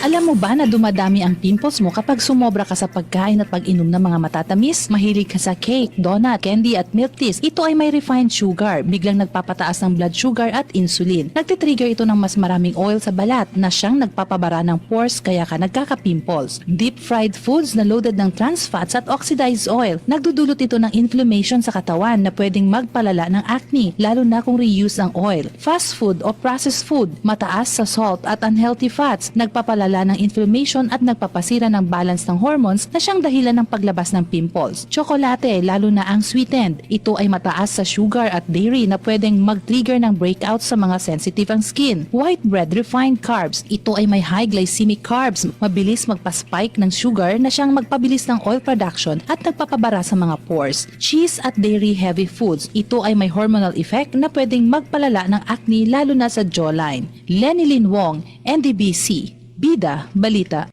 Alam mo ba na dumadami ang pimples mo kapag sumobra ka sa pagkain at pag-inom ng mga matatamis? Mahilig ka sa cake, donut, candy at milk teas. Ito ay may refined sugar, biglang nagpapataas ng blood sugar at insulin. Nagtitrigger ito ng mas maraming oil sa balat na siyang nagpapabara ng pores kaya ka nagkaka-pimples. Deep fried foods na loaded ng trans fats at oxidized oil. Nagdudulot ito ng inflammation sa katawan na pwedeng magpalala ng acne, lalo na kung reuse ang oil. Fast food o processed food, mataas sa salt at unhealthy fats, nagpapalala ng inflammation at nagpapasira ng balance ng hormones na siyang dahilan ng paglabas ng pimples. Tsokolate, lalo na ang sweetened, ito ay mataas sa sugar at dairy na pwedeng mag-trigger ng breakout sa mga sensitive ang skin. White bread, refined carbs, ito ay may high glycemic carbs, mabilis magpa-spike ng sugar na siyang magpabilis ng oil production at nagpapabara sa mga pores. Cheese at dairy heavy foods, ito ay may hormonal effect na pwedeng magpalala ng acne lalo na sa jawline. Lenny Lin Wong, NDBC, Bida Balita.